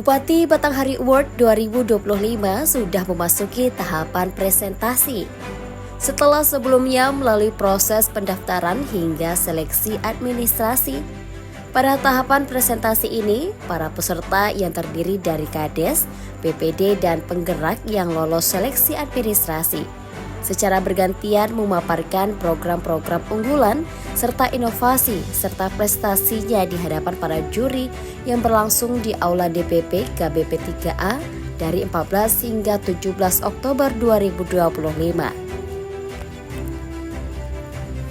Bupati Batanghari Award 2025 sudah memasuki tahapan presentasi. Setelah sebelumnya melalui proses pendaftaran hingga seleksi administrasi, pada tahapan presentasi ini, para peserta yang terdiri dari Kades, PPD, dan penggerak yang lolos seleksi administrasi secara bergantian memaparkan program-program unggulan serta inovasi serta prestasinya di hadapan para juri yang berlangsung di Aula DPP KBP 3A dari 14 hingga 17 Oktober 2025.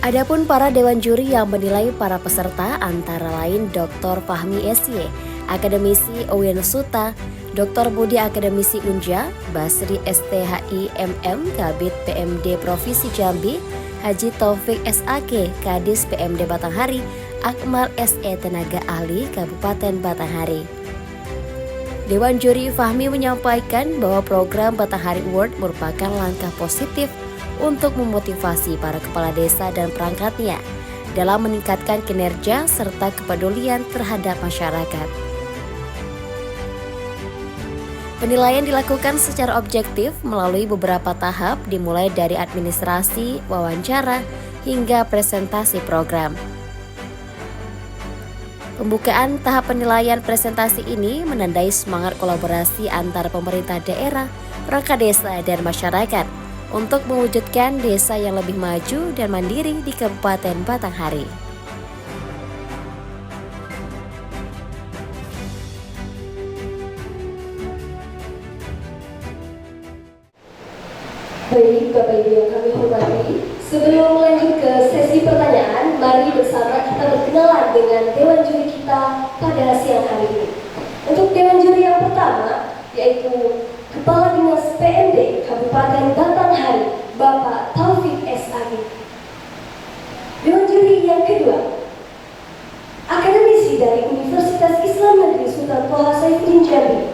Adapun para dewan juri yang menilai para peserta antara lain Dr. Fahmi SY, Akademisi UIN Suta, Dr. Budi Akademisi Unja, Basri STHI MM, Kabid PMD Provinsi Jambi, Haji Taufik SAK, Kadis PMD Batanghari, Akmal SE Tenaga Ahli Kabupaten Batanghari. Dewan Juri Fahmi menyampaikan bahwa program Batanghari Award merupakan langkah positif untuk memotivasi para kepala desa dan perangkatnya dalam meningkatkan kinerja serta kepedulian terhadap masyarakat. Penilaian dilakukan secara objektif melalui beberapa tahap dimulai dari administrasi, wawancara, hingga presentasi program. Pembukaan tahap penilaian presentasi ini menandai semangat kolaborasi antara pemerintah daerah, perangkat desa, dan masyarakat untuk mewujudkan desa yang lebih maju dan mandiri di Kabupaten Batanghari. Baik, Bapak Ibu yang kami hormati, sebelum lanjut ke sesi pertanyaan, mari bersama kita berkenalan dengan Dewan Juri kita pada siang hari ini. Untuk Dewan Juri yang pertama, yaitu Kepala Dinas PMD Kabupaten Batanghari, Bapak Taufik SAK. Dewan Juri yang kedua, Akademisi dari Universitas Islam Negeri Sultan Toha Saifuddin Jambi,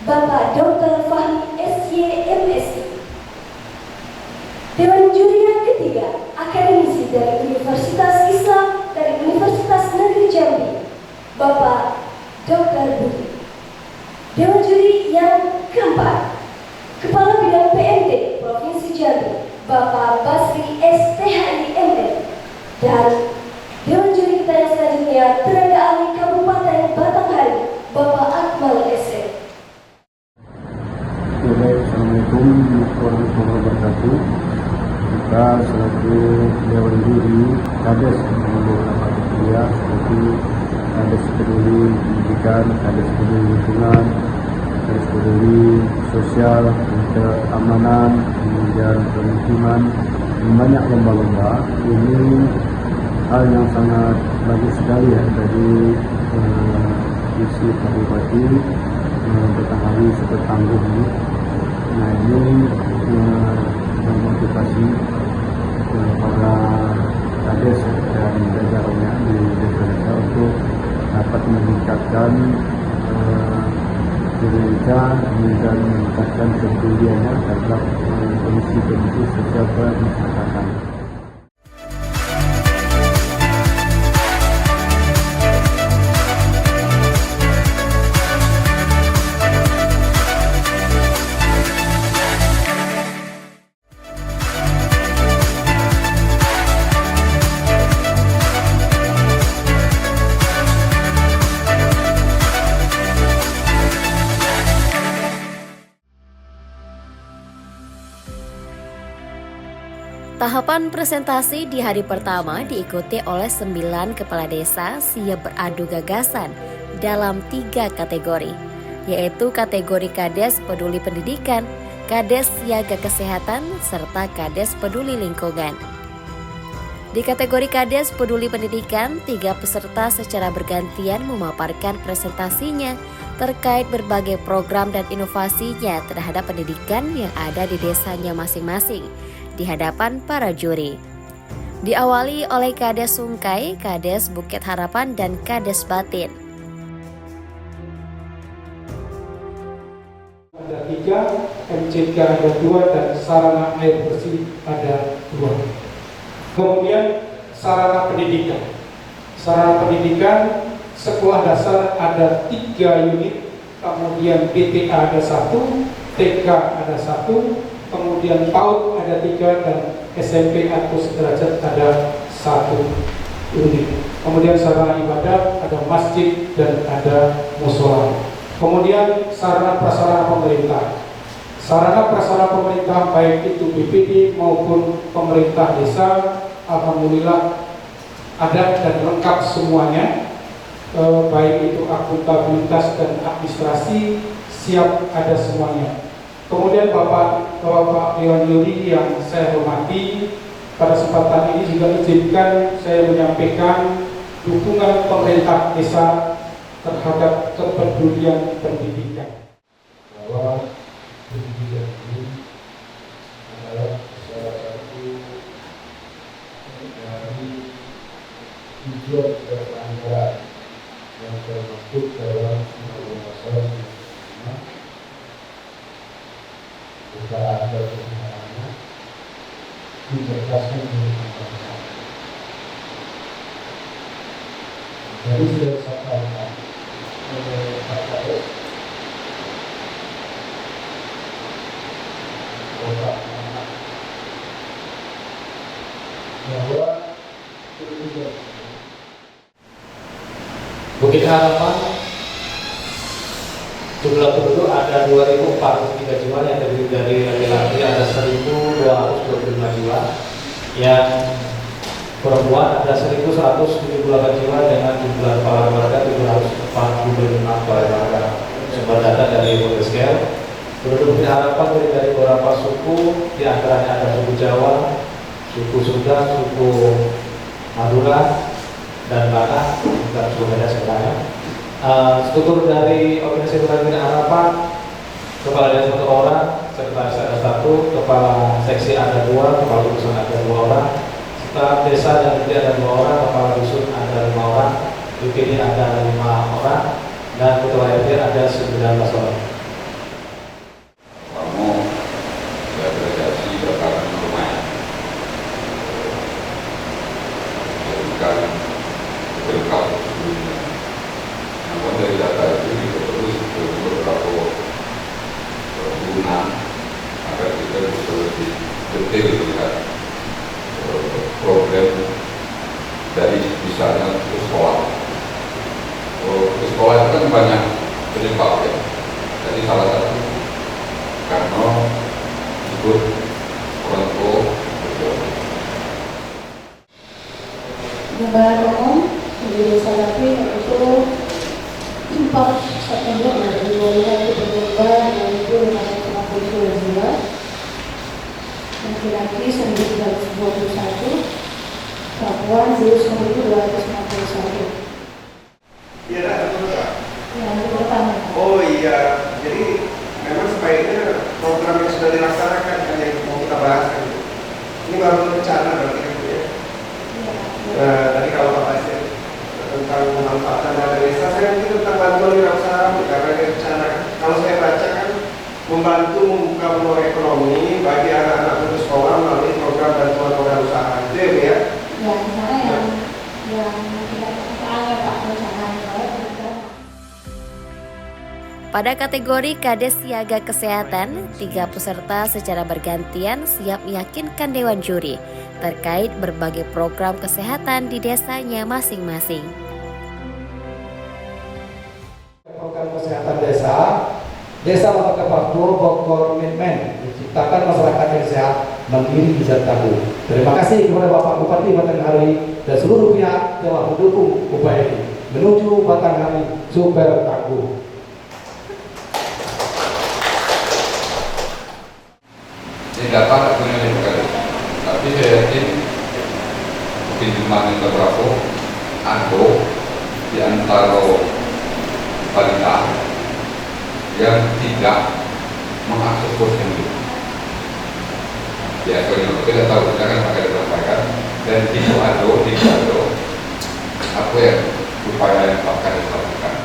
Bapak Dr. Fahmi SY MSI. Dewan Juri yang ketiga, Akademisi dari Universitas Islam dari Universitas Negeri Jambi, Bapak Dr. Budi. Dewan Juri yang keempat, Kepala Bidang PMD Provinsi Jambi, Bapak Basri STHI MM. Dan Dewan Juri kita yang selanjutnya, Tenaga Ahli Kabupaten Batanghari, Bapak Akmal SE. Assalamualaikum warahmatullahi wabarakatuh. Kita selaku Dewan Juri Kades beberapa kuliah seperti Kades Peduli Pendidikan, Kades Peduli Lingkungan, Kades Peduli Sosial, Keamanan, kemudian Permukiman, banyak lomba-lomba. Ini hal yang sangat bagus sekali ya dari visi Pak Bupati Batanghari super tangguh ini. Nah ini memotivasi para kades dan jajarannya di desa-desa untuk dapat meningkatkan kinerja dan meningkatkan kepeduliannya terhadap kondisi sosial kemasyarakatan. Tahapan presentasi di hari pertama diikuti oleh 9 kepala desa siap beradu gagasan dalam 3 kategori, yaitu kategori Kades Peduli Pendidikan, Kades Siaga Kesehatan, serta Kades Peduli Lingkungan. Di kategori Kades Peduli Pendidikan, 3 peserta secara bergantian memaparkan presentasinya terkait berbagai program dan inovasinya terhadap pendidikan yang ada di desanya masing-masing di hadapan para juri. Diawali oleh Kades Sungkai, Kades Bukit Harapan, dan Kades Batin. Ada 3, MCK ada 2, dan sarana air bersih ada 2. Kemudian sarana pendidikan. Sarana pendidikan sekolah dasar ada 3 unit kemudian BTA ada 1, TK ada 1, kemudian PAUD ada 3, dan SMP atau sederajat ada 1 unit. Kemudian sarana ibadah ada masjid dan ada musola. Kemudian sarana prasarana pemerintah. Sarana prasarana pemerintah baik itu BPD maupun pemerintah desa, alhamdulillah ada dan lengkap semuanya. Baik itu akuntabilitas dan administrasi siap ada semuanya. Kemudian Bapak Dewan Juri yang saya hormati, pada kesempatan ini juga izinkan saya menyampaikan dukungan pemerintah desa terhadap kepedulian pendidikan. Bahwa pendidikan ini adalah salah satu dari tujuan keanggaran yang termasuk dalam undang-undang jika ada kebenarannya dicerdaskan oleh masyarakat. Jadi sudah disampaikan oleh Pak Kades Bapak Anak bahwa tujuan Bukit Harapan jumlah penduduk ada 2.403 jiwa yang terdiri dari laki-laki ada 1.225 jiwa, yang perempuan ada 1.178 jiwa dengan jumlah kepala keluarga 745 kepala keluarga. Sumber data dari Bukit. Penduduk Bukit Harapan terdiri dari beberapa suku, di antaranya ada suku Jawa, suku Sunda, suku Madura, dan Batak, dan suku Medan sebenarnya. Struktur dari organisasi Bukit Harapan, kepala desa 1 orang, sekretaris ada 1, kepala seksi ada 2, kepala dusun ada 2 orang, staf desa dan BPD ada 2 orang, kepala dusun ada 5 orang, BPD ada 5 orang, dan ketua RT ada 19 orang. Kamu beragasi bakaran lumayan. Bukan berkau sebelumnya. Namun dari data itu juga terus beberapa guna agar kita bisa lebih detail melihat problem dari misalnya ke sekolah. Ke sekolah itu kan banyak penyebab ya. Jadi salah satu karena ikut orang tua berjauh. Gambaran umum di Desa Lapi yaitu 4 September 2022 2.550 jiwa, laki-laki 1.321, perempuan 1.251. Iya, ada program. Ya, itu pertama. Oh iya, jadi memang sebaiknya program yang sudah dilaksanakan kan yang mau kita bahas kan. Ini baru rencana berarti kan Bu ya. Nah, tadi kalau Pak Pasir tentang pemanfaatan dana desa, saya mungkin tentang bantuan wirausaha karena ini rencana. Kalau saya baca kan membantu membuka peluang ekonomi bagi anak-anak putus sekolah melalui program bantuan modal usaha. Itu ya Bu ya. Ya, misalnya yang tidak terangkat Pak rencana. Pada kategori Kades Siaga Kesehatan, 3 peserta secara bergantian siap meyakinkan Dewan Juri terkait berbagai program kesehatan di desanya masing-masing. Program kesehatan Desa Lembaga Pakdo Bogor Komitmen menciptakan masyarakat yang sehat, mandiri dan tangguh. Terima kasih kepada Bapak Bupati Batanghari dan seluruh pihak telah mendukung upaya ini menuju Batanghari super tangguh. Ini data tak punya dikali, tapi saya yakin mungkin jumlahnya berapa ada di antara balita yang tidak mengakses posyandu. Biasanya kita tahu kita kan pakai sampaikan dan itu ada apa yang upaya yang akan dilakukan.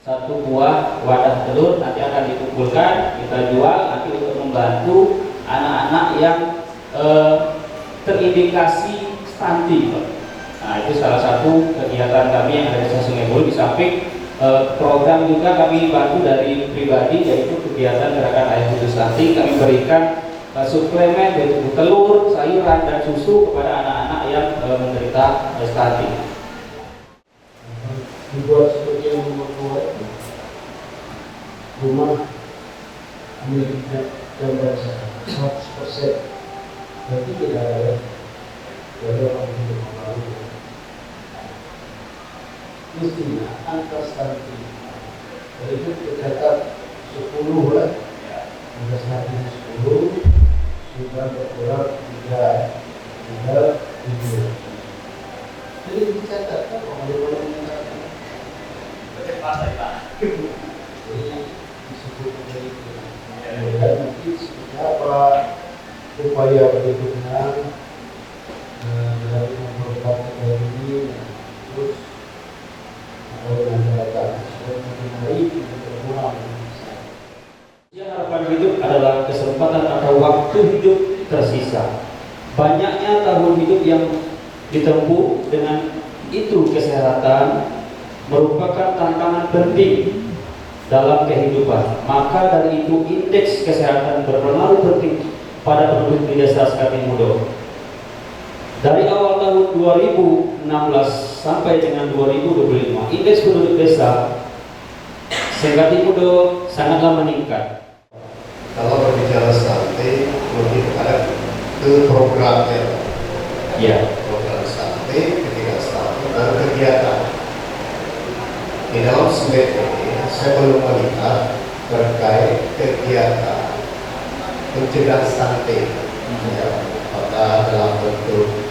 1 buah wadah telur nanti akan dikumpulkan, kita jual nanti untuk membantu anak-anak yang terindikasi stunting. Nah, itu salah satu kegiatan kami yang ada di Sungai Buloh di samping program juga kami bantu dari pribadi, yaitu kegiatan gerakan ayah susu stunting. Kami berikan suplemen yaitu telur, sayuran, dan susu kepada anak-anak yang menderita stunting. Dibuat seperti yang membuat rumah miliknya dan 100%. Berarti tidak ada orang yang mengalami. Mestinya angka stunting itu tercatat 10 lah, angka stunting 10 sudah berkurang 3 7. Jadi dicatat kan orang-orang yang jadi disebut begitu. Dan nanti seperti apa upaya berikutnya dalam memperbaiki ini, terus masyarakat mengenai berkurang. Harapan hidup adalah kesempatan atau waktu hidup tersisa. Banyaknya tahun hidup yang ditempuh, dengan itu kesehatan merupakan tantangan penting dalam kehidupan. Maka dari itu indeks kesehatan berpengaruh penting pada penduduk di Desa Sekatimudo. Dari awal tahun 2016 sampai dengan 2025, indeks penduduk desa Sekatimudo sangatlah meningkat. Kalau berbicara stunting, lebih kepada ke programnya. Ya. Program stunting, ketika stunting, dan kegiatan. Di dalam slide ini, saya belum melihat terkait kegiatan mencegah stunting. Ya, apakah dalam bentuk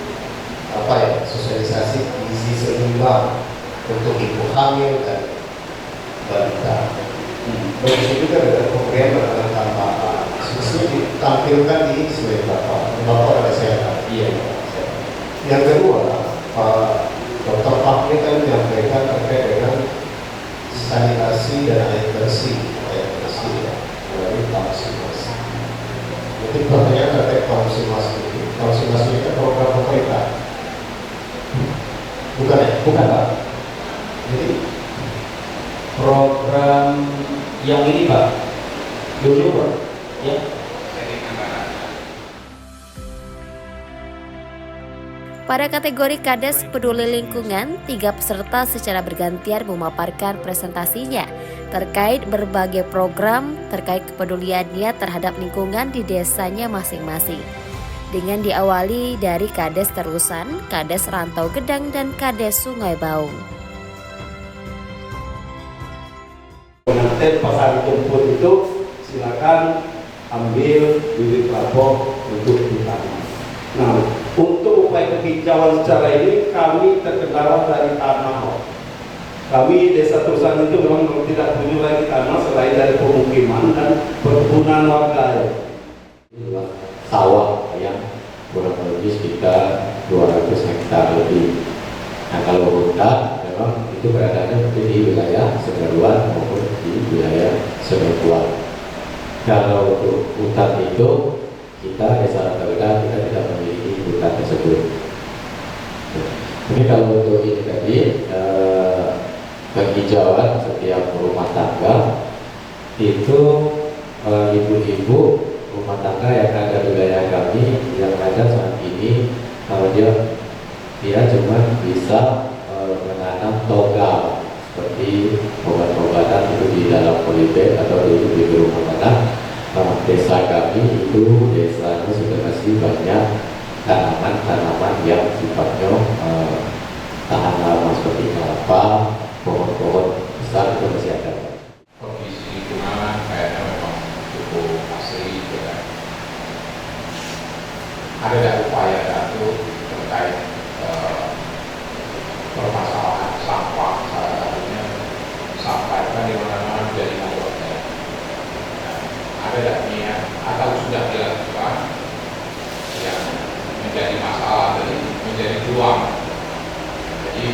sosialisasi gizi seimbang untuk ibu hamil dan balita. Begitu juga dengan pemberian makanan tambahan. Susu ditampilkan di slide Bapak ada kesehatan. Iya. Yang kedua, Pak Dr. Fahmi kan menyampaikan terkait dengan sanitasi dan air bersih ya, melalui Kamsimas. Jadi pertanyaan terkait Kamsimas ini kan program pemerintah, bukan ya? Bukan, Pak. Jadi Program yang ini, Pak, dulu, Pak, ya. Pada kategori Kades Peduli Lingkungan, 3 peserta secara bergantian memaparkan presentasinya terkait berbagai program terkait kepeduliannya terhadap lingkungan di desanya masing-masing. Dengan diawali dari Kades Terusan, Kades Rantau Gedang, dan Kades Sungai Baung. Nanti pas hari jemput itu silakan ambil bibit kelapa untuk ditanam. Nah, untuk upaya kehijauan secara ini kami terkendala dari tanah. Kami Desa Terusan itu memang tidak punya lagi tanah selain dari pemukiman dan perkebunan warga. Sawah yang kurang lebih sekitar 200 hektar lebih. Nah, kalau hutan memang itu beradanya di wilayah Semeruan maupun di wilayah Semeruan. Kalau untuk hutan itu kita Desa Rantau Gedang kita tidak memiliki hutan tersebut. Jadi kalau untuk ini tadi penghijauan setiap rumah tangga itu ibu-ibu rumah tangga yang ada di wilayah kami yang ada saat ini kalau dia cuma bisa menanam toga seperti obat-obatan itu di dalam polybag atau di rumah tanah. Desa kami itu desanya sudah masih banyak tanaman-tanaman yang sifatnya tahan lama seperti kelapa, pohon-pohon besar itu masih ada. Kondisi lingkungan kayaknya memang cukup asli ya. Ada nggak upaya satu terkait permasalahan sampah, salah satunya sampah itu kan di mana-mana menjadi masalah. Ada nggak niat atau sudah dilakukan yang menjadi masalah dari menjadi peluang, jadi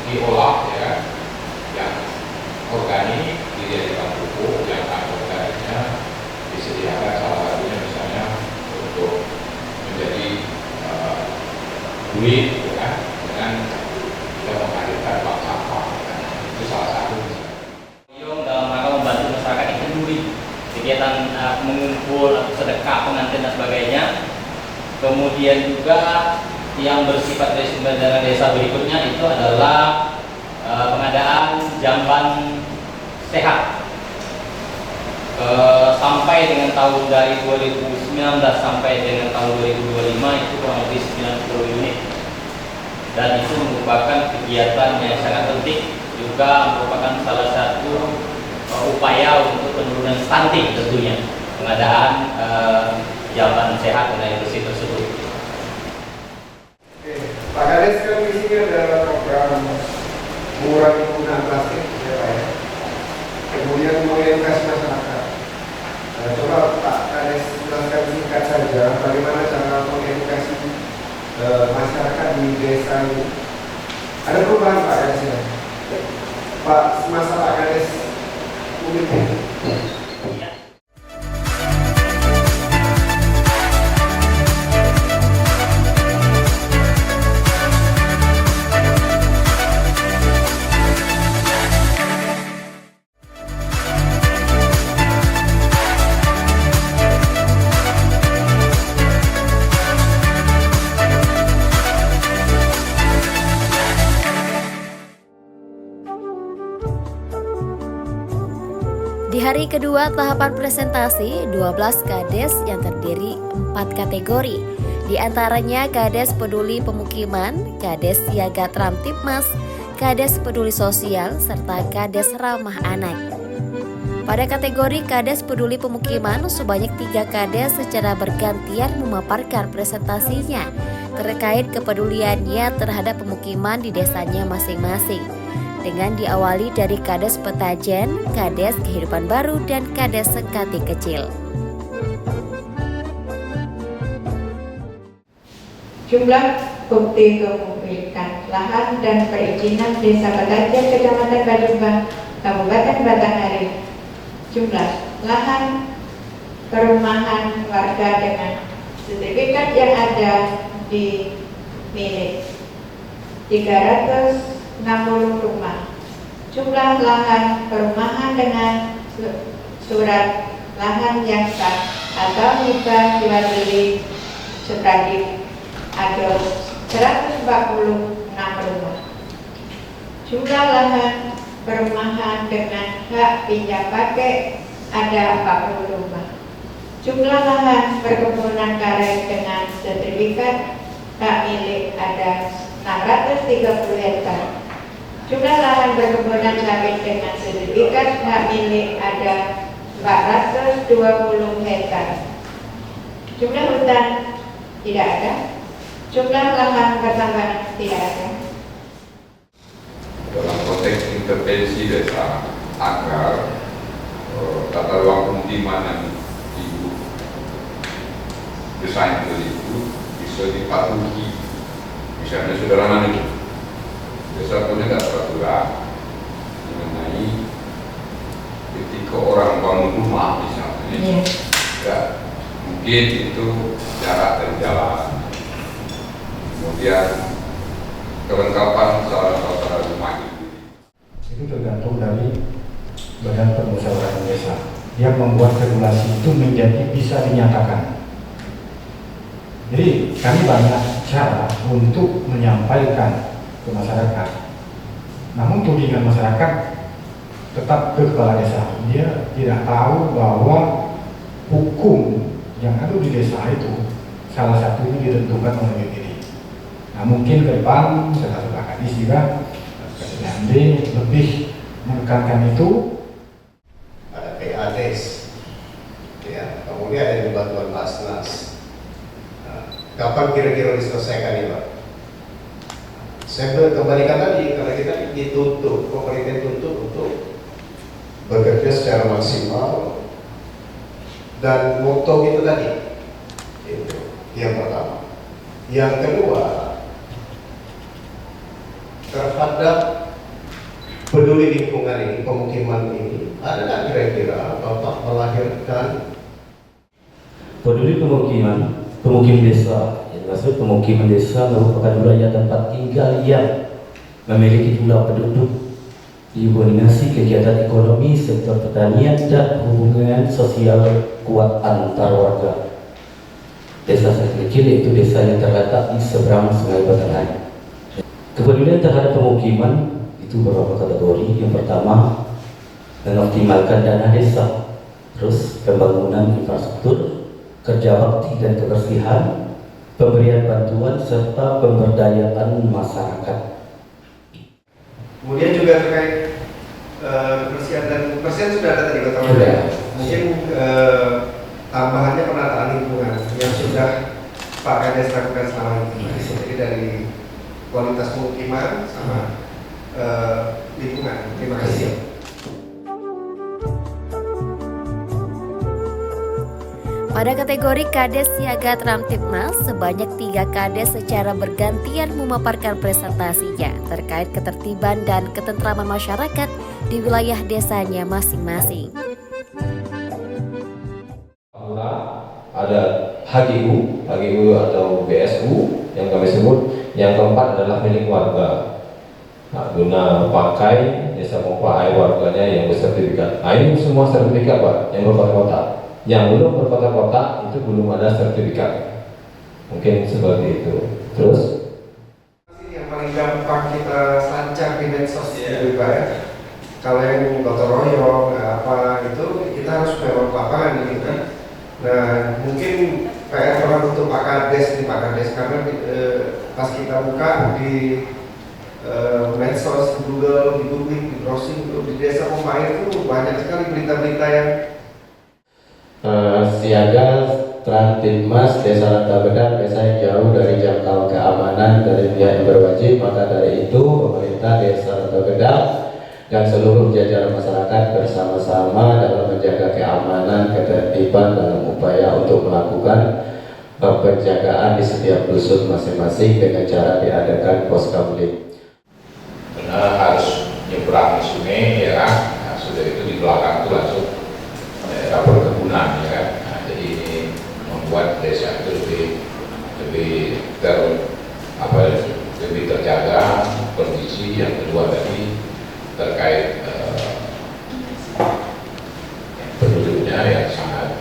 diolah ya yang organik berkah pengantin dan sebagainya. Kemudian juga yang bersifat dari sumber dana desa berikutnya itu adalah pengadaan jamban sehat sampai dengan tahun dari 2019 sampai dengan tahun 2025 itu kurang lebih 90 unit, dan itu merupakan kegiatan yang sangat penting, juga merupakan salah satu upaya untuk penurunan stunting tentunya, pengadaan jamban sehat dan air bersih tersebut. Oke, Pak Kades, kan di sini ada program mengurangi penggunaan plastik, ya Pak ya. Kemudian mengedukasi masyarakat. Coba Pak Kades jelaskan singkat saja bagaimana cara mengedukasi masyarakat di desa ini. Ada perubahan Pak Kades ya? Pak, semasa Pak Kades memimpin. Di hari kedua tahapan presentasi, 12 kades yang terdiri 4 kategori. Di antaranya Kades Peduli Pemukiman, Kades Siaga Tramtipmas, Kades Peduli Sosial, serta Kades Ramah Anak. Pada kategori Kades Peduli Pemukiman, sebanyak 3 kades secara bergantian memaparkan presentasinya terkait kepeduliannya terhadap pemukiman di desanya masing-masing. Dengan diawali dari Kades Petajen, Kades Kehidupan Baru, dan Kades Sengkati Kecil. Jumlah bukti kepemilikan lahan dan perizinan Desa Petajen, Kecamatan Bajumbang, Kabupaten Batanghari. Jumlah lahan perumahan warga dengan sertifikat yang ada di milik 360 rumah. Jumlah lahan perumahan dengan surat lahan yang sah atau hibah jual beli sepradik ada 146 rumah. Jumlah lahan perumahan dengan hak pinjam pakai ada 40 rumah. Jumlah lahan perkebunan karet dengan sertifikat hak milik ada 630 hektar. Jumlah lahan perkebunan sawit dengan sertifikat hak milik ada 420 hektar. Jumlah hutan tidak ada. Jumlah lahan pertambangan tidak ada. Dalam konteks intervensi desa agar tata ruang pemukiman yang didesain itu bisa dipatuhi. Misalnya sederhana itu, desa punya nggak peraturan mengenai ketika orang bangun rumah misalnya, ya mungkin itu jarak dari jalan, kemudian kelengkapan salah rumah Itu tergantung dari Badan Permusyawaratan Desa yang membuat regulasi itu menjadi bisa dinyatakan. Jadi kami banyak cara untuk menyampaikan ke masyarakat. Namun tudingan masyarakat tetap ke kepala desa. Dia tidak tahu bahwa hukum yang ada di desa itu salah satunya ditentukan oleh DPD. Nah mungkin ke depan saya Pak Kadis juga KSPMD lebih menekankan itu. Ada PADES, ya, kemudian ada bantuan Basnas. Kapan kira-kira diselesaikan ini Pak? Saya kembalikan tadi, karena kita dituntut, pemerintah tuntut untuk bekerja secara maksimal dan moto itu tadi, itu yang pertama. Yang kedua, terhadap peduli lingkungan ini, pemukiman ini, ada nggak kira-kira Bapak melahirkan peduli pemukiman? Pemukiman desa, yang maksud pemukiman desa merupakan wilayah tempat tinggal yang memiliki jumlah penduduk, dikoordinasi kegiatan ekonomi, sektor pertanian, dan hubungan sosial kuat antar warga. desa saya kecil, yaitu desa yang terletak di seberang Sungai Batangan. Kepedulian terhadap pemukiman itu beberapa kategori. Yang pertama, mengoptimalkan dana desa, terus pembangunan infrastruktur, kerja bakti dan kebersihan, pemberian bantuan serta pemberdayaan masyarakat. Kemudian juga terkait kebersihan dan kebersihan sudah ada tadi Bapak. Mungkin tambahannya penataan lingkungan yang sudah Pak Kades lakukan selama ini. Jadi dari kualitas pemukiman sama lingkungan. Terima kasih. Pada kategori Kades Siaga Tramtipmas, sebanyak 3 Kades secara bergantian memaparkan presentasinya terkait ketertiban dan ketentraman masyarakat di wilayah desanya masing-masing. Ada HGU atau BSU yang kami sebut. Yang keempat adalah milik warga. Nah, guna pakai desa pompa air warganya yang bersertifikat. Nah, ini semua sertifikat Pak, yang berkotak-kotak. Yang belum berkotak-kotak itu belum ada sertifikat. Mungkin seperti itu. Terus yang paling gampang kita sancar di medsos itu Pak ya. Kalau yang gotong royong apa itu kita harus memang lapangan gitu kan. Nah mungkin PR orang untuk Pak Kades karena pas kita buka di medsos, di Google, di publik, di browsing di desa pompa air itu banyak sekali berita-berita yang Siaga Tramtipmas Desa Ranta Bedak, desa yang jauh dari jangkauan keamanan dari pihak yang berwajib. Maka dari itu pemerintah Desa Ranta Bedak dan seluruh jajaran masyarakat bersama-sama dalam menjaga keamanan, ketertiban dalam upaya untuk melakukan penjagaan di setiap dusun masing-masing dengan cara diadakan pos kamling. Karena harus nyebrang sungai ya kan. Nah, sudah itu di belakang itu langsung daerah perkebunan ya kan. Nah, jadi ini membuat desa itu lebih terjaga kondisi. Yang kedua tadi terkait penduduknya yang sangat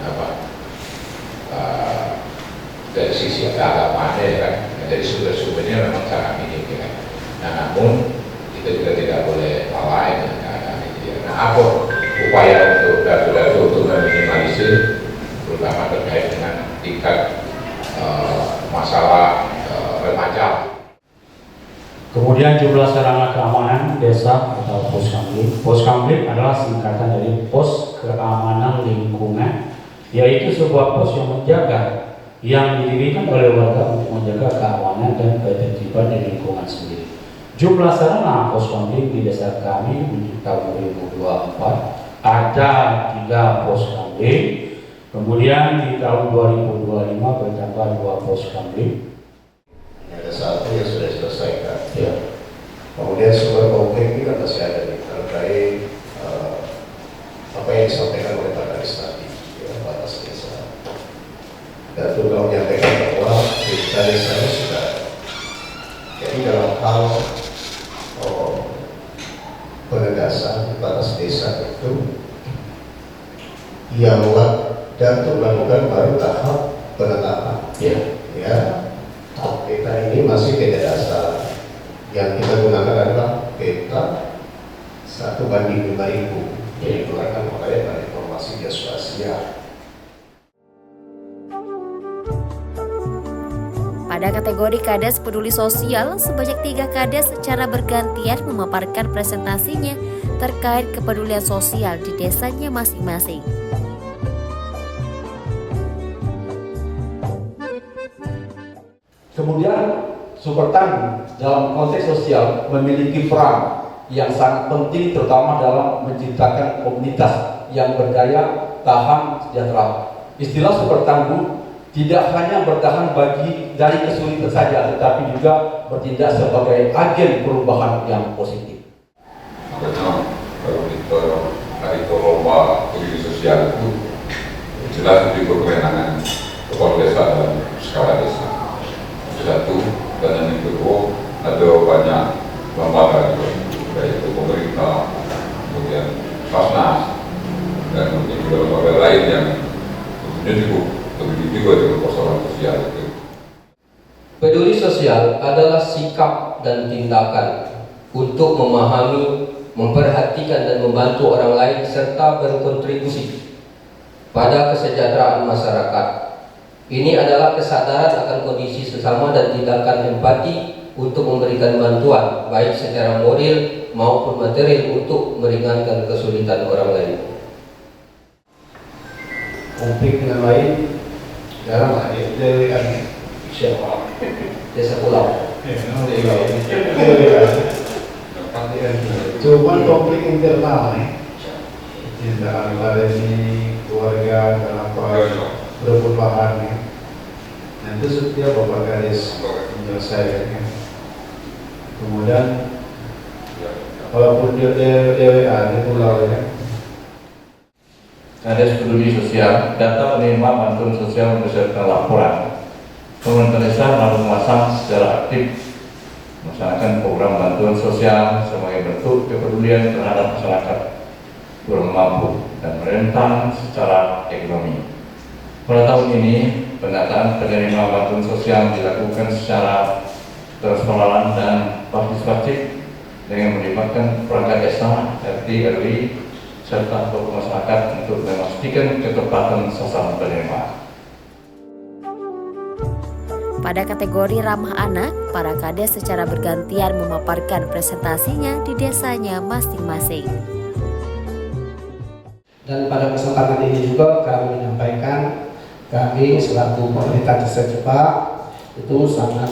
dari sisi keagamaan ya kan. Dari sumber-sumbernya memang sangat minim ya kan. Nah, namun kita juga tidak boleh lalai dengan keadaan itu ya. Nah, apa upaya untuk saudara untuk meminimalisir terutama terkait dengan tingkat masalah remaja. Kemudian jumlah sarana keamanan desa atau pos kamling. Pos kamling adalah singkatan dari pos keamanan lingkungan, yaitu sebuah pos yang menjaga, yang didirikan oleh warga untuk menjaga keamanan dan ketertiban di lingkungan sendiri. Jumlah sarana pos kamling di desa kami untuk tahun 2024 ada 3 pos kamling. Kemudian di tahun 2025 bertambah 2 pos kamling. Ada satu yang sudah diselesaikan. Ya. Kemudian sumber konflik ini kan masih ada nih terkait apa yang disampaikan oleh Pak Kades tadi, ya, batas desa. Dan juga menyampaikan bahwa desa desa sudah. Jadi dalam hal penegasan batas desa itu yang dan untuk melakukan baru tahap penetapan. Ya. Peta ini masih peta dasar. Yang kita gunakan adalah peta 1:5.000 yang dikeluarkan oleh Badan Informasi Geospasial. Pada kategori Kades Peduli Sosial, sebanyak 3 Kades secara bergantian memaparkan presentasinya terkait kepedulian sosial di desanya masing-masing. Kemudian Supertani dalam konteks sosial memiliki peran yang sangat penting terutama dalam menciptakan komunitas yang berdaya, tahan, sejahtera. Istilah Supertangguh tidak hanya bertahan dari kesulitan saja, tetapi juga bertindak sebagai agen perubahan yang positif. Makanya kalau kita hari ke lomba peduli sosial itu jelas di kewenangan kepala desa dan skala desa. Satu, dan yang kedua ada banyak lembaga yaitu pemerintah, kemudian Basnas, dan kemudian juga lembaga lain yang tentunya juga dengan persoalan sosial itu. Peduli sosial adalah sikap dan tindakan untuk memahami, memperhatikan dan membantu orang lain serta berkontribusi pada kesejahteraan masyarakat. Ini adalah kesadaran akan kondisi sesama dan tindakan empati untuk memberikan bantuan baik secara moral maupun material untuk meringankan kesulitan orang lain. Konflik dengan lain jarang lah dari siapa Desa Pulau. Cuman konflik internal nih, tidak ada di keluarga kenapa berebut lahan nih. Nanti setiap Bapak Kades menyelesaikannya. Kemudian walaupun dia DWA di pulau ya. Kades Peduli Sosial data menerima bantuan sosial beserta laporan. Pemerintah desa lalu memasang secara aktif melaksanakan program bantuan sosial sebagai bentuk kepedulian terhadap masyarakat kurang mampu dan rentan secara ekonomi. Pada tahun ini, pendataan penerima bantuan sosial dilakukan secara transparan dan partisipatif dengan melibatkan perangkat desa, RT, RW, serta tokoh masyarakat untuk memastikan ketepatan sasaran penerima. Pada kategori ramah anak, para kades secara bergantian memaparkan presentasinya di desanya masing-masing. Dan pada kesempatan ini juga kami menyampaikan kami selaku pemerintah desa Jepak itu sangat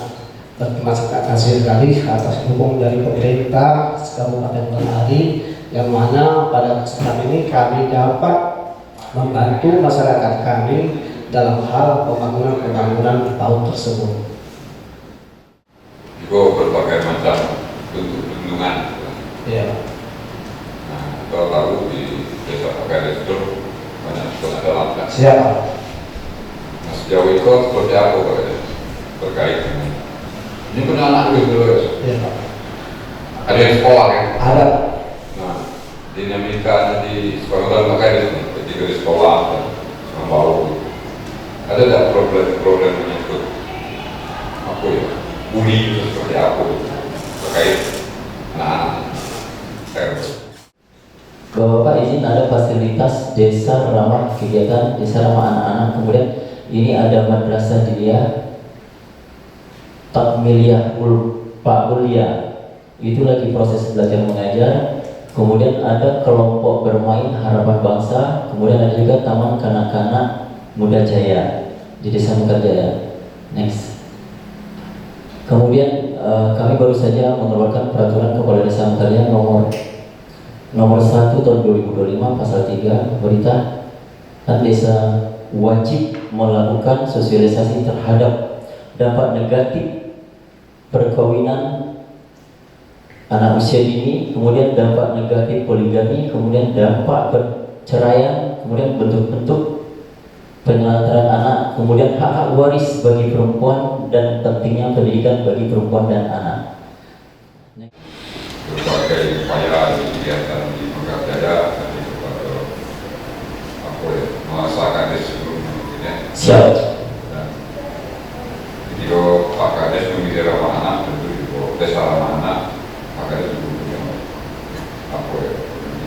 berterima kasih sekali atas dukungan dari pemerintah Kabupaten Kenari, yang mana pada kesempatan ini kami dapat membantu masyarakat kami dalam hal pembangunan PAUD tersebut. Juga berbagai macam bentuk perlindungan. Ya. Nah, kalau tahu di desa Kades itu banyak sekolah dalam kan. Siapa? Nah, sejauh itu seperti apa Pak terkait dengan ini punya anak dulu ya? Iya Pak. Ada yang sekolah kan? Ada. Nah, dinamika di sekolah dalam Kades ketika di sekolah dan membawa ada tidak problem menyangkut apa ya, bully itu seperti apa terkait anak-anak. Bapak izin ada fasilitas desa ramah kegiatan desa ramah anak-anak, kemudian ini ada madrasah dia Takmiliyah Pak Mulia, itu lagi proses belajar mengajar, kemudian ada kelompok bermain harapan bangsa, kemudian ada juga taman kanak-kanak Muda Jaya di Desa Mekarjaya. Next. Kemudian kami baru saja mengeluarkan peraturan Kepala Desa Mekarjaya nomor 1 tahun 2025 pasal 3 berita desa wajib melakukan sosialisasi terhadap dampak negatif perkawinan anak usia dini, kemudian dampak negatif poligami, kemudian dampak perceraian, kemudian bentuk-bentuk penelantaran anak, kemudian hak-hak waris bagi perempuan dan pentingnya pendidikan bagi perempuan dan anak. Berbagai upaya kegiatan di Mekarjaya dan masa Kades sebelumnya. Siap. Dan video Pak Kades memilih ramah anak, tentu di desa ramah anak, Pak Kades juga punya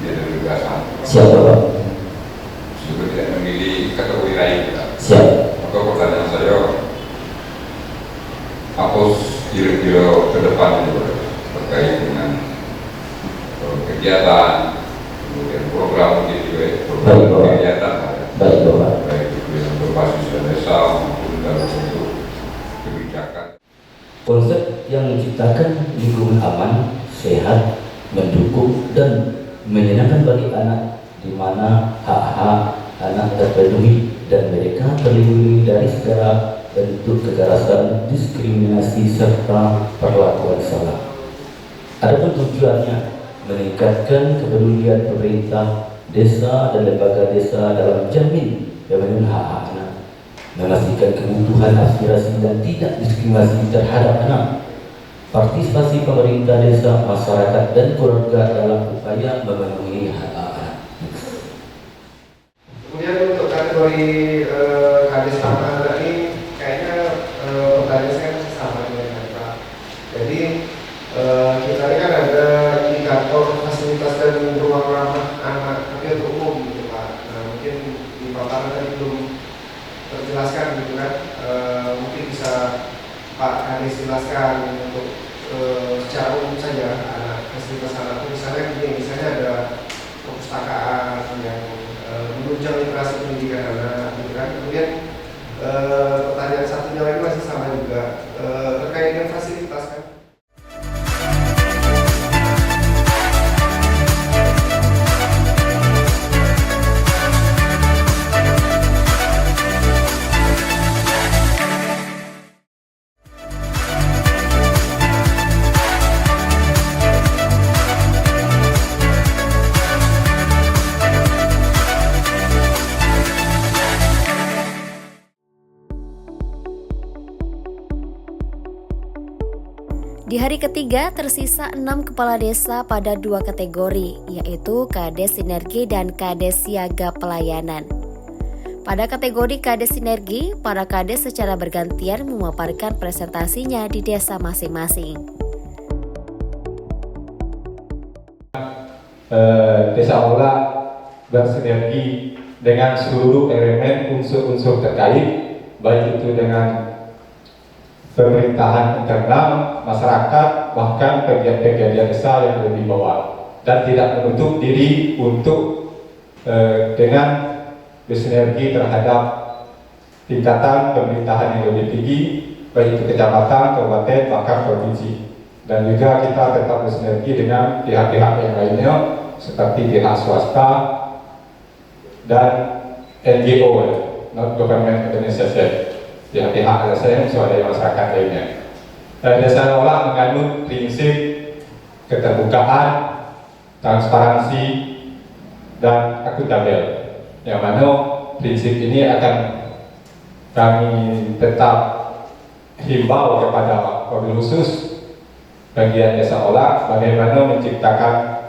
dia dari gagasan. Siap Bapak. Juga tidak memilih kategori lain. Siap. Maka pertanyaan saya, apa kira-kira ke depan juga terkait dengan kegiatan, kemudian program program kegiatan, baik itu yang berbasis desa maupun dalam bentuk kebijakan. Konsep yang menciptakan lingkungan aman, sehat, mendukung dan menyenangkan bagi anak, di mana hak-hak anak terpenuhi dan mereka terlindungi dari segala bentuk kekerasan, diskriminasi serta perlakuan salah. Adapun tujuannya meningkatkan kepedulian pemerintah desa dan lembaga desa dalam menjamin pemenuhan hak-hak anak, memastikan kebutuhan aspirasi dan tidak diskriminasi terhadap anak, partisipasi pemerintah desa, masyarakat dan keluarga dalam upaya memenuhi hak anak. Kemudian untuk kategori hadis anak ini kayaknya mungkin di paparan tadi belum terjelaskan gitu kan. Mungkin bisa Pak Anies jelaskan untuk secara umum saja fasilitas anak misalnya ada perpustakaan yang menunjang literasi pendidikan anak gitu kan. Kemudian pertanyaan satunya lagi masih sama juga terkait dengan fasilitas kan. Di hari ketiga tersisa 6 kepala desa pada 2 kategori, yaitu Kades Sinergi dan Kades Siaga Pelayanan. Pada kategori Kades Sinergi, para Kades secara bergantian memaparkan presentasinya di desa masing-masing. Desa Ola bersinergi dengan seluruh elemen unsur-unsur terkait, baik itu dengan pemerintahan internal, masyarakat, bahkan pegiat-pegiat desa yang lebih bawah, dan tidak menutup diri untuk dengan bersinergi terhadap tingkatan pemerintahan yang lebih tinggi, baik itu kecamatan, kabupaten, bahkan provinsi. Dan juga kita tetap bersinergi dengan pihak-pihak yang lainnya seperti pihak swasta dan NGO, non government organization, pihak-pihak LSM, swadaya masyarakat lainnya. Desa Ola mengandung prinsip keterbukaan, transparansi, dan akuntabel, yang mana prinsip ini akan kami tetap himbau kepada wabil khusus bagian Desa Ola bagaimana menciptakan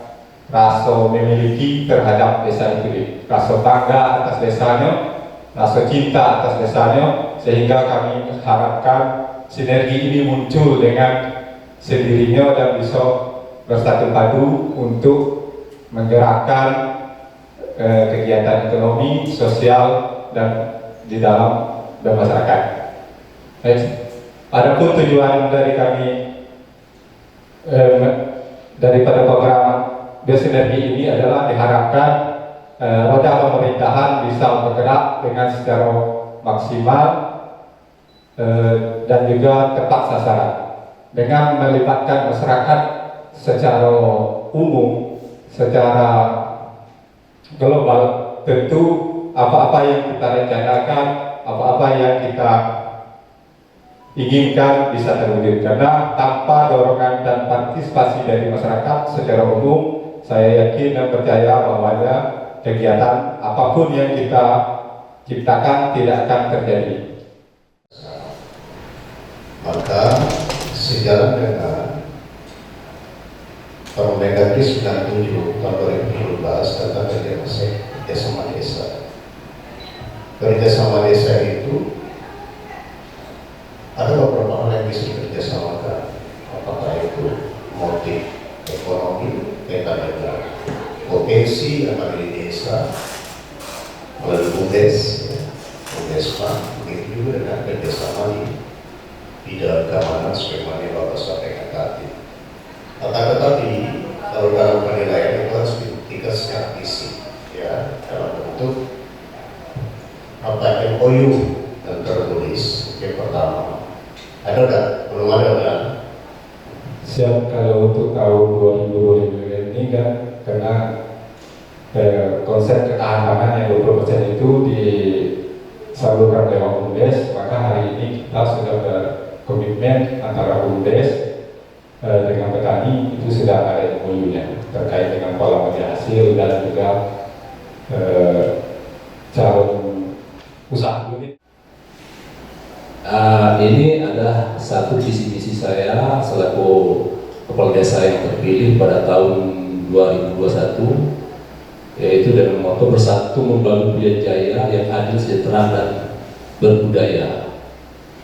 rasa memiliki terhadap desa itu, rasa bangga atas desanya, rasa cinta atas desanya, sehingga kami harapkan sinergi ini muncul dengan sendirinya dan bisa bersatu padu untuk menggerakkan kegiatan ekonomi, sosial, dan di dalam bermasyarakat. Adapun tujuan dari kami daripada program bersinergi ini adalah diharapkan roda pemerintahan bisa bergerak dengan secara maksimal dan juga tepat sasaran dengan melibatkan masyarakat secara umum, secara global. Tentu apa-apa yang kita rencanakan, apa-apa yang kita inginkan bisa terwujud, karena tanpa dorongan dan partisipasi dari masyarakat secara umum, saya yakin dan percaya bahwa kegiatan apapun yang kita ciptakan tidak akan terjadi. Maka sejalan dengan Permendagri 97 tahun 2017 tentang kerjasama desa. Kerjasama desa itu ada beberapa hal yang bisa dikerjasamakan, apakah itu motif ekonomi, kita dengan potensi yang ada di desa melalui BUMDes, BUMDesma, begitu juga dengan kerjasama di bidang keamanan sebagaimana yang Bapak sampaikan tadi. Tetapi kalau dalam penilaian itu harus dibuktikan secara fisik, ya, dalam bentuk MOU dan tertulis. Yang pertama, ada enggak? Belum ada kan? Siap. Kalau untuk tahun 2022 ini kan karena konsep ketahanan yang 20% itu disalurkan lewat BUMDes, maka hari ini kita sudah berkomitmen antara BUMDes dengan petani itu sudah ada MOU-nya terkait dengan pola bagi hasil dan juga calon usaha unit. Ini adalah satu visi-misi saya selaku kepala desa yang terpilih pada tahun 2021, yaitu dengan moto bersatu membangun Pilihan Jaya yang adil, sejahtera, dan berbudaya.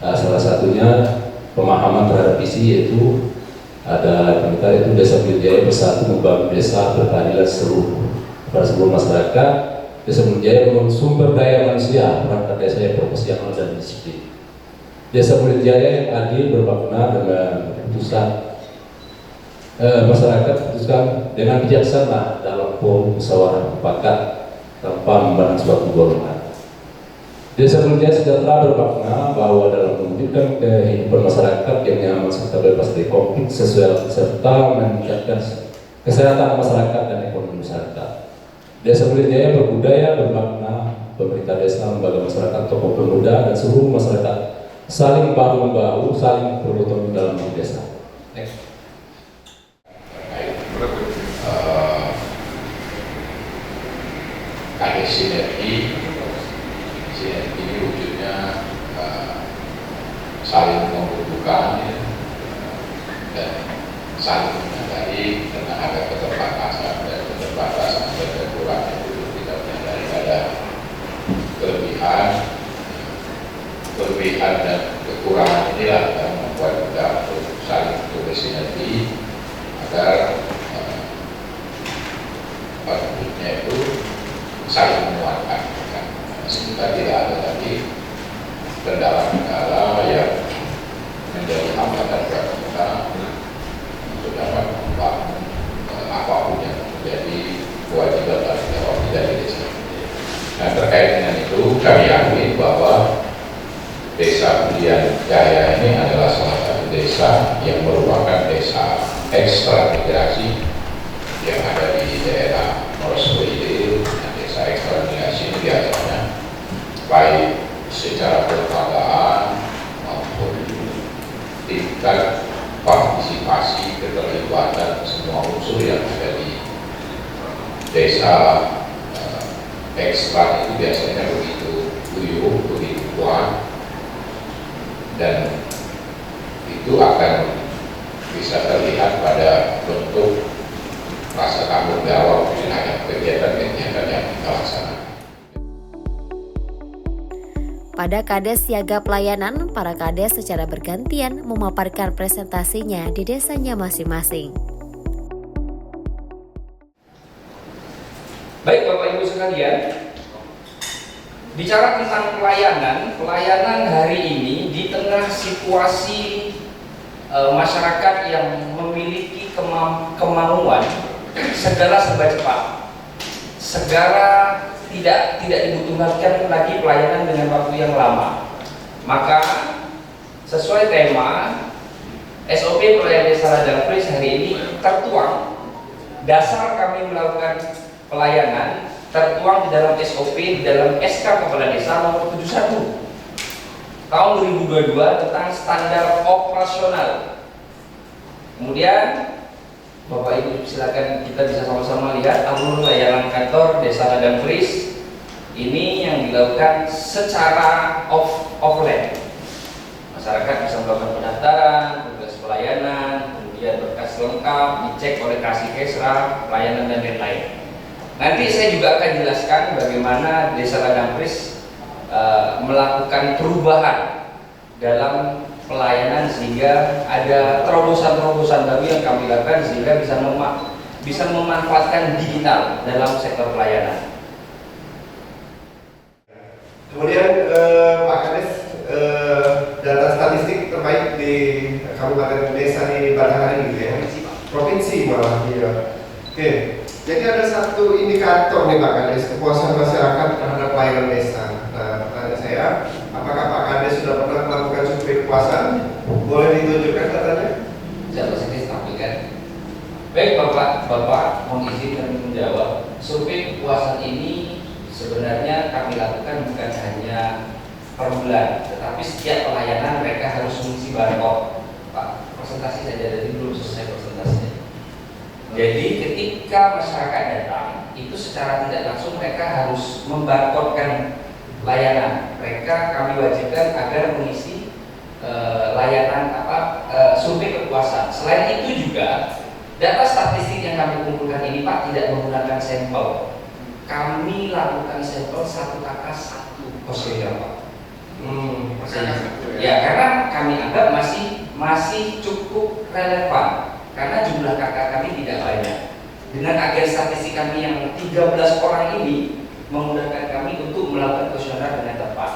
Salah satunya pemahaman terhadap visi yaitu ada kita itu Desa Pilihan Jaya bersatu membangun desa berkeadilan pada seluruh masyarakat Desa Mulijaya membangun sumber daya manusia perangkat desa yang profesional dan disiplin. Desa Mulijaya yang adil bermakna dengan keputusan masyarakat putuskan dengan bijaksana dalam forum musyawarah mufakat tanpa memandang suatu golongan. Desa Mulijaya sejahtera bermakna bahwa dalam mewujudkan kehidupan masyarakat yang nyaman serta bebas dari konflik sosial serta meningkatkan kesehatan masyarakat dan ekonomi masyarakat. Desa Mulijaya berbudaya bermakna pemerintah desa, lembaga masyarakat, tokoh pemuda dan seluruh masyarakat saling bahu-membahu, saling bergotong dalam desa. Next. Ada sinergi ini wujudnya saling membutuhkan dan saling menyadari karena ada keterbatasan dan kekurangan itu kita menyadari ada kelebihan dan kekurangan inilah yang membuat kita saling bersinergi agar wujudnya itu saling menguatkan. Semoga tidak ada lagi kendala-kendala yang menjadi hambatan buat kita untuk dapat membangun apapun yang menjadi kewajiban dan tanggung jawab dari desa. Nah, terkait dengan itu kami yakin bahwa Desa Mulijaya ini adalah salah satu desa yang merupakan desa ekstra migrasi yang ada di daerah Moresby. Desa ekstra migrasi ini biasanya baik secara kelembagaan maupun tingkat partisipasi keterlibatan semua unsur yang ada di desa ekstra itu biasanya begitu guyup, begitu kuat, dan itu akan bisa terlihat pada bentuk rasa tanggung jawab terhadap kegiatan-kegiatan yang kita laksanakan. Pada Kades Siaga Pelayanan, para Kades secara bergantian memaparkan presentasinya di desanya masing-masing. Baik Bapak Ibu sekalian, bicara tentang pelayanan hari ini di tengah situasi masyarakat yang memiliki kemauan segala serba cepat, segala tidak dibutuhkan lagi pelayanan dengan waktu yang lama. Maka sesuai tema SOP pelayanan desa Ladang Pris hari ini tertuang dasar kami melakukan pelayanan tertuang di dalam SOP di dalam SK Kepala Desa nomor 71 tahun 2022 tentang standar operasional. Kemudian Bapak Ibu silakan kita bisa sama-sama lihat alur layanan kantor Desa Ladang Pris ini yang dilakukan secara offline. Masyarakat bisa melakukan pendaftaran, tugas pelayanan, kemudian berkas lengkap, dicek oleh kasih kesra, pelayanan dan lain-lain. Nanti saya juga akan jelaskan bagaimana Desa Ladang Pris melakukan perubahan dalam pelayanan sehingga ada terobosan-terobosan baru yang kami lakukan sehingga bisa memanfaatkan digital dalam sektor pelayanan. Kemudian Pak Kades, data statistik terbaik di Kabupaten Desa di Batanghari gitu ya, provinsi malah ya. Oke, jadi ada satu indikator nih Pak Kades, kepuasan masyarakat terhadap pelayanan desa. Nah, pertanyaan saya, apakah Pak Kades sudah pernah melakukan survei kepuasan? Boleh ditunjukkan datanya? Bisa saya tampilkan. Baik Bapak, mohon izin kami menjawab. Survei kepuasan ini sebenarnya kami lakukan bukan hanya per bulan, tetapi setiap pelayanan mereka harus mengisi barcode. Pak, presentasi saja dari belum selesai presentasinya. Jadi ketika masyarakat datang, itu secara tidak langsung mereka harus membarcodekan layanan. Mereka kami wajibkan agar mengisi layanan survei kepuasan. Selain itu juga data statistik yang kami kumpulkan ini Pak tidak menggunakan sampel. Kami lakukan sampel 1 kakak 1 posiliar Pak. Ya karena kami anggap masih cukup relevan karena jumlah kakak kami tidak banyak. Dengan agen statistik kami yang 13 orang ini memudahkan kami untuk melakukan kuesioner dengan tepat.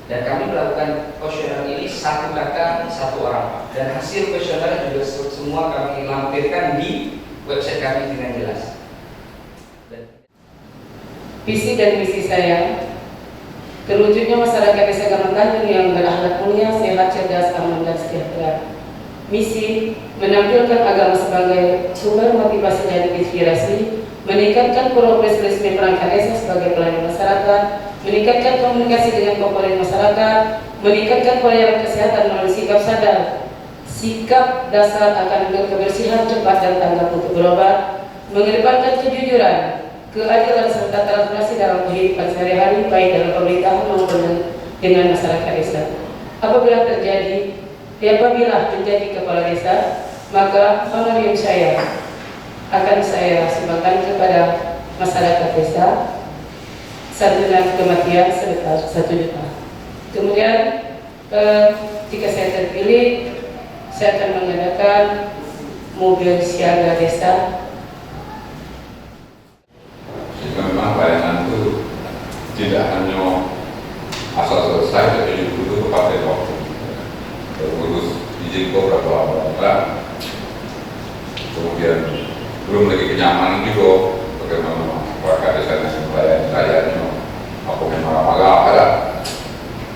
Dan kami melakukan kuesioner ini satu kakak satu orang, Pak. Dan hasil kuesioner juga semua kami lampirkan di website kami dengan jelas. Visi dan misi saya, terwujudnya masyarakat Desa Gaman Tanjung yang berakhlak mulia, sehat, cerdas, aman, dan sejahtera. Misi, menampilkan agama sebagai sumber motivasi dan inspirasi, meningkatkan profesionalisme perangkat desa sebagai pelayan masyarakat, meningkatkan komunikasi dengan komponen masyarakat, meningkatkan pelayanan kesehatan melalui sikap sadar, sikap dasar akan kebersihan cepat dan tanggap untuk berobat, mengedepankan kejujuran, keadilan serta transparansi dalam kehidupan sehari-hari baik dalam pemerintahan maupun dengan masyarakat desa. Apabila menjadi kepala desa, maka honorium saya akan saya sumbangkan kepada masyarakat desa santunan kematian sebesar 1 juta. Kemudian jika saya terpilih, saya akan mengadakan mobil siaga desa. Memang pelayanan itu tidak hanya asal selesai, tapi juga butuh kepastian waktu. Urus izin kok berapa lama, kemudian belum lagi kenyamanan juga bagaimana warga desa yang melayani rakyatnya, apa yang marah-marah ada,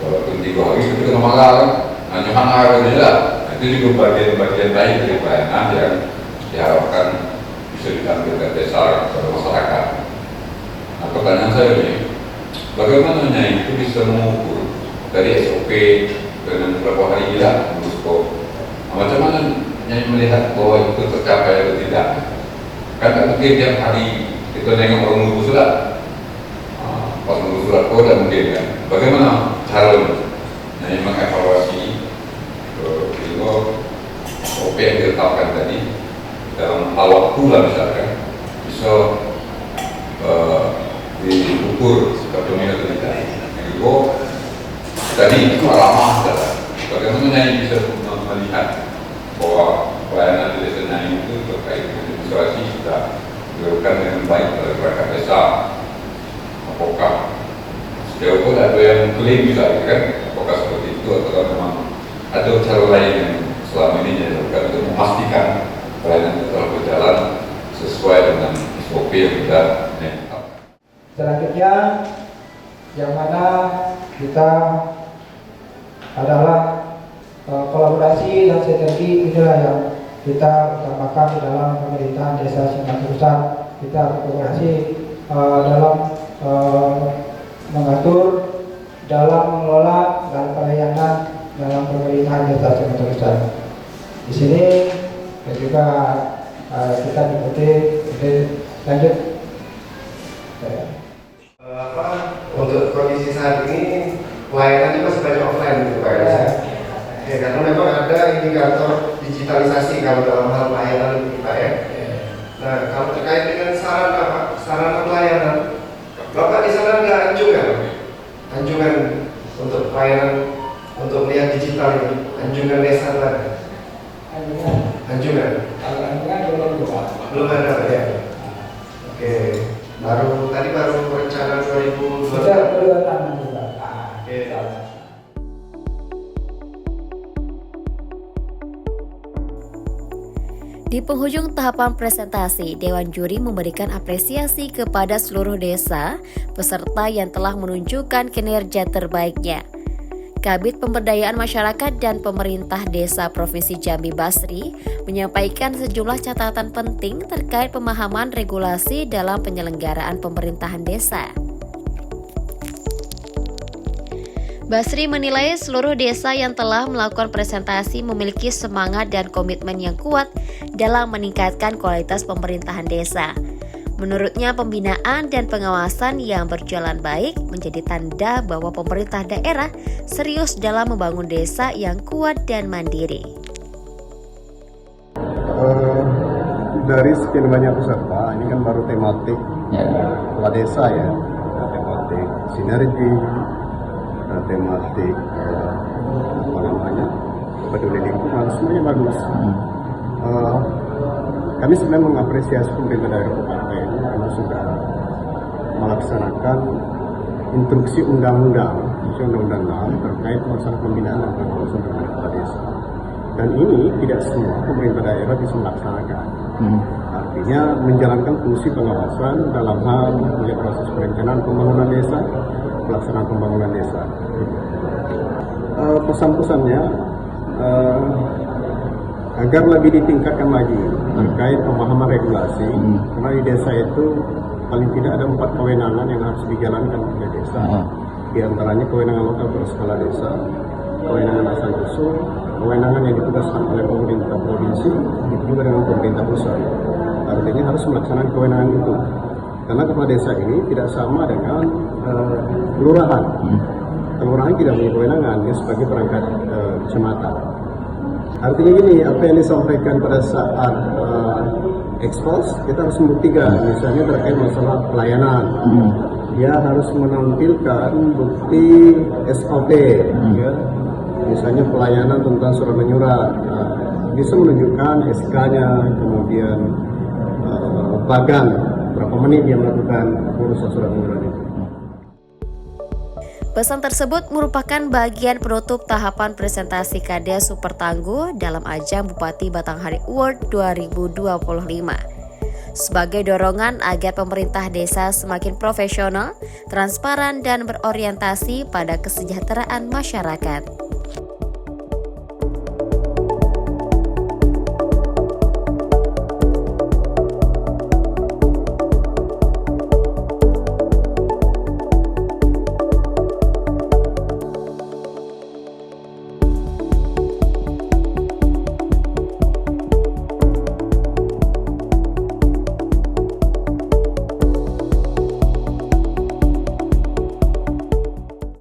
walaupun 3 hari itu kena marah kan, hanya hangar aja lah. Itu juga bagian-bagian baik dari pelayanan yang diharapkan bisa ditampilkan desa kepada masyarakat. Nah, pertanyaan saya ini, bagaimana itu bisa mengukur dari SOP dengan beberapa hari tidak mengurus kok? Macam mana melihat bahwa itu tercapai atau tidak? Kan mungkin tiap hari kita nengok orang menunggu surat, pas menunggu surat kok dan mungkin kan. Bagaimana caranya mengevaluasi SOP yang ditetapkan tadi dalam hal waktu lah misalkan bisa diukur kepenuhan atau tidak. Yang kedua, tadi itu lama adalah bagaimana bisa melihat bahwa pelayanan di desa itu terkait dengan administrasi sudah dilakukan dengan baik oleh perangkat desa. Apakah sejauh pun ada yang klaim misalnya kan, apakah seperti itu atau memang ada cara lain yang selama ini dilakukan untuk memastikan pelayanan itu telah berjalan sesuai dengan SOP yang sudah ditetapkan. Selanjutnya, yang mana kita adalah kolaborasi dan sinergi inilah yang kita utamakan di dalam pemerintahan desa Singkat Pusat. Kita berkolaborasi dalam mengatur, dalam mengelola dan pelayanan dalam pemerintahan desa Singkat Pusat. Di sini juga kita diikuti. Lanjut. Untuk kondisi saat ini pelayanan juga sebanyak offline gitu Pak ya. Ya, karena memang ada indikator digitalisasi kalau dalam hal pelayanan Pak ya. Nah, kalau terkait dengan sarana pelayanan, Bapak di sana ada anjungan untuk pelayanan untuk melihat digital ini, anjungan desa tadi. Anjungan belum ada Pak ya. Oke. Baru rencana 2020. Di penghujung tahapan presentasi, Dewan Juri memberikan apresiasi kepada seluruh desa peserta yang telah menunjukkan kinerja terbaiknya. Kabid Pemberdayaan Masyarakat dan Pemerintah Desa Provinsi Jambi Basri menyampaikan sejumlah catatan penting terkait pemahaman regulasi dalam penyelenggaraan pemerintahan desa. Basri menilai seluruh desa yang telah melakukan presentasi memiliki semangat dan komitmen yang kuat dalam meningkatkan kualitas pemerintahan desa. Menurutnya, pembinaan dan pengawasan yang berjalan baik menjadi tanda bahwa pemerintah daerah serius dalam membangun desa yang kuat dan mandiri. Dari sekian banyak peserta, ini kan baru tematik kepala desa ya, tematik sinergi, tematik peduli lingkungan, semuanya bagus. Kami sebenarnya mengapresiasi pemerintah daerah kabupaten karena sudah melaksanakan instruksi undang-undang terkait masalah pembinaan dan pengawasan terhadap kepala desa. Dan ini tidak semua pemerintah daerah bisa melaksanakan. Artinya menjalankan fungsi pengawasan dalam hal melihat proses perencanaan pembangunan desa, pelaksanaan pembangunan desa. Pesan-pesannya agar lebih ditingkatkan lagi terkait pemahaman regulasi, karena di desa itu paling tidak ada 4 kewenangan yang harus dijalankan oleh desa. Di antaranya kewenangan lokal berskala desa, kewenangan asal usul, kewenangan yang ditugaskan oleh pemerintah provinsi, juga dengan pemerintah pusat. Artinya harus melaksanakan kewenangan itu. Karena kepala desa ini tidak sama dengan kelurahan. Kelurahan tidak punya kewenangan, dia sebagai perangkat kecamatan. Artinya gini, apa yang disampaikan pada saat ekspos, kita harus membuktikan, misalnya terkait masalah pelayanan. Dia harus menampilkan bukti SOP, ya. Misalnya pelayanan tentang surat menyurat, bisa menunjukkan SK-nya, kemudian bagan berapa menit dia melakukan urusan surat menyurat itu. Pesan tersebut merupakan bagian penutup tahapan presentasi Kades Super Tangguh dalam ajang Bupati Batanghari Award 2025. Sebagai dorongan agar pemerintah desa semakin profesional, transparan, dan berorientasi pada kesejahteraan masyarakat.